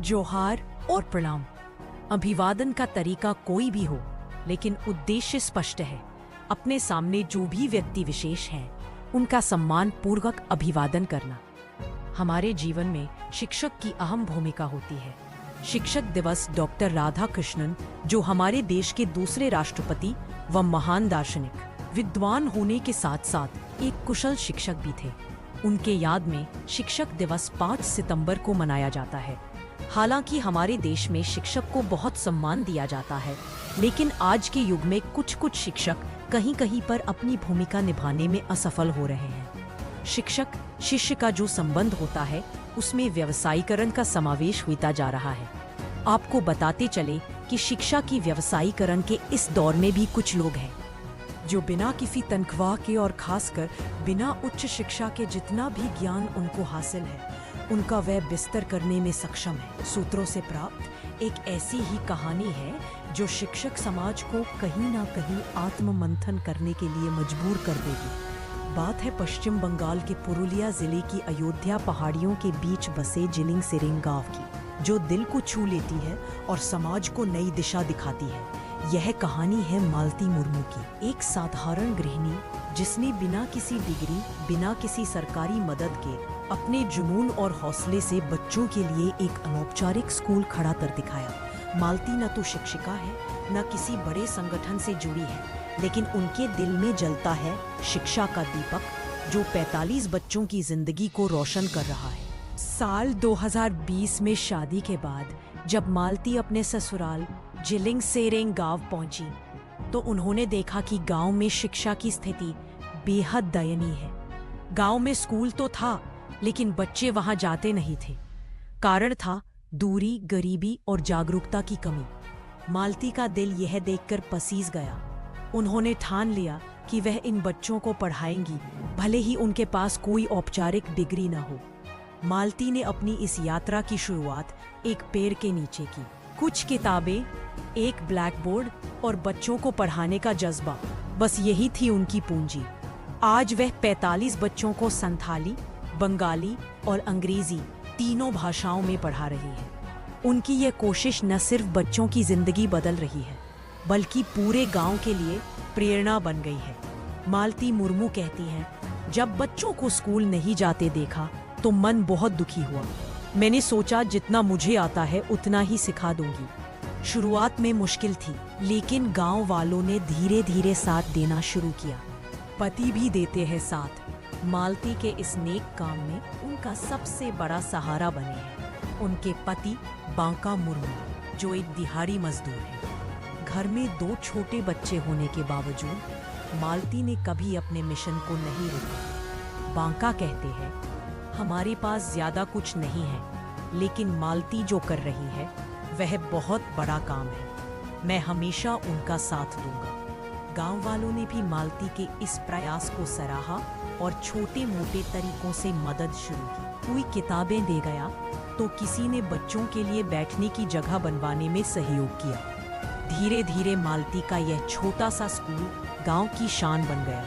जोहार और प्रणाम। अभिवादन का तरीका कोई भी हो, लेकिन उद्देश्य स्पष्ट है। अपने सामने जो भी व्यक्ति विशेष हैं, उनका सम्मान पूर्वक अभिवादन करना। हमारे जीवन में शिक्षक की अहम भूमिका होती है। शिक्षक दिवस डॉक्टर राधाकृष्णन, जो हमारे देश के दूसरे राष्ट्रपति व महान दार्शनिक विद्वान होने के साथ साथ एक कुशल शिक्षक भी थे, उनके याद में शिक्षक दिवस 5 सितंबर को मनाया जाता है। हालांकि हमारे देश में शिक्षक को बहुत सम्मान दिया जाता है, लेकिन आज के युग में कुछ शिक्षक कहीं कहीं पर अपनी भूमिका निभाने में असफल हो रहे हैं। शिक्षक शिष्य का जो संबंध होता है, उसमें व्यवसायीकरण का समावेश होता जा रहा है। आपको बताते चले कि शिक्षा की व्यवसायीकरण के इस दौर में भी कुछ लोग हैं जो बिना किसी तनख्वाह के और खासकर बिना उच्च शिक्षा के जितना भी ज्ञान उनको हासिल है, उनका वह बिस्तर करने में सक्षम है। सूत्रों से प्राप्त एक ऐसी ही कहानी है जो शिक्षक समाज को कहीं ना कहीं आत्ममंथन करने के लिए मजबूर कर देगी। बात है पश्चिम बंगाल के पुरुलिया जिले की अयोध्या पहाड़ियों के बीच बसे जिलिंग सिरिंग गांव की, जो दिल को छू लेती है और समाज को नई दिशा दिखाती है। यह कहानी है मालती मुर्मू की, एक साधारण गृहिणी जिसने बिना किसी डिग्री, बिना किसी सरकारी मदद के अपने जुनून और हौसले से बच्चों के लिए एक अनौपचारिक स्कूल खड़ा कर दिखाया। मालती न तो शिक्षिका है, न किसी बड़े संगठन से जुड़ी है, लेकिन उनके दिल में जलता है शिक्षा का दीपक, जो 45 बच्चों की जिंदगी को रोशन कर रहा है। साल 2020 में शादी के बाद जब मालती अपने ससुराल जिलिंग सेरेंग गांव पहुंची, तो उन्होंने देखा कि गांव में शिक्षा की स्थिति बेहद दयनीय है। गांव में स्कूल तो था, लेकिन बच्चे वहां जाते नहीं थे। कारण था दूरी, गरीबी और जागरूकता की कमी। मालती का दिल यह देखकर पसीज गया। उन्होंने ठान लिया कि वह इन बच्चों को पढ़ाएंगी, भले ही उनके पास कोई औपचारिक डिग्री न हो। मालती ने अपनी इस यात्रा की शुरुआत एक पेड़ के नीचे की। कुछ किताबें, एक ब्लैक बोर्ड और बच्चों को पढ़ाने का जज्बा, बस यही थी उनकी पूंजी। आज वह 45 बच्चों को संथाली, बंगाली और अंग्रेजी तीनों भाषाओं में पढ़ा रही है। उनकी यह कोशिश न सिर्फ बच्चों की जिंदगी बदल रही है, बल्कि पूरे गांव के लिए प्रेरणा बन गई है। मालती मुर्मू कहती हैं, जब बच्चों को स्कूल नहीं जाते देखा तो मन बहुत दुखी हुआ। मैंने सोचा जितना मुझे आता है उतना ही सिखा दूंगी। शुरुआत में मुश्किल थी, लेकिन गांव वालों ने धीरे धीरे साथ देना शुरू किया। पति भी देते हैं साथ। मालती के इस नेक काम में उनका सबसे बड़ा सहारा बने हैं उनके पति बांका मुर्मू, जो एक दिहाड़ी मजदूर है। घर में 2 छोटे बच्चे होने के बावजूद मालती ने कभी अपने मिशन को नहीं रोका। बांका कहते हैं, हमारे पास ज्यादा कुछ नहीं है, लेकिन मालती जो कर रही है वह बहुत बड़ा काम है। मैं हमेशा उनका साथ दूंगा। गांव वालों ने भी मालती के इस प्रयास को सराहा और छोटे मोटे तरीकों से मदद शुरू की। कोई किताबें दे गया तो किसी ने बच्चों के लिए बैठने की जगह बनवाने में सहयोग किया। धीरे धीरे मालती का यह छोटा सा स्कूल गांव की शान बन गया।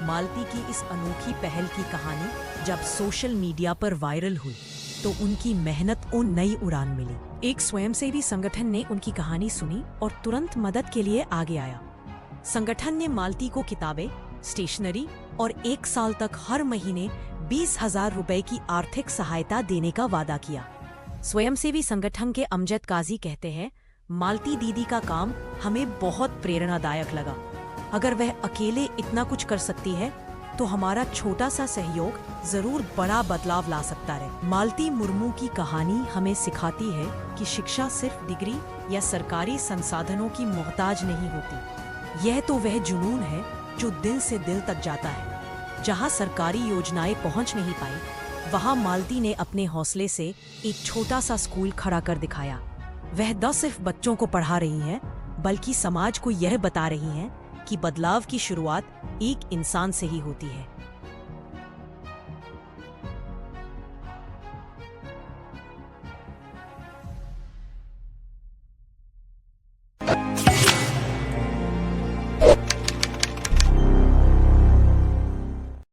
मालती की इस अनोखी पहल की कहानी जब सोशल मीडिया पर वायरल हुई, तो उनकी मेहनत को नई उड़ान मिली। एक स्वयंसेवी संगठन ने उनकी कहानी सुनी और तुरंत मदद के लिए आगे आया। संगठन ने मालती को किताबें, स्टेशनरी और 1 साल तक हर महीने 20,000 रुपए की आर्थिक सहायता देने का वादा किया। स्वयंसेवी संगठन के अमजद काजी कहते हैं, मालती दीदी का काम हमें बहुत प्रेरणादायक लगा। अगर वह अकेले इतना कुछ कर सकती है, तो हमारा छोटा सा सहयोग जरूर बड़ा बदलाव ला सकता है। मालती मुर्मू की कहानी हमें सिखाती है कि शिक्षा सिर्फ डिग्री या सरकारी संसाधनों की मोहताज नहीं होती। यह तो वह जुनून है जो दिल से दिल तक जाता है। जहां सरकारी योजनाएं पहुंच नहीं पाई, वहां मालती ने अपने हौसले से एक छोटा सा स्कूल खड़ा कर दिखाया। वह न सिर्फ बच्चों को पढ़ा रही हैं, बल्कि समाज को यह बता रही हैं कि बदलाव की शुरुआत एक इंसान से ही होती है।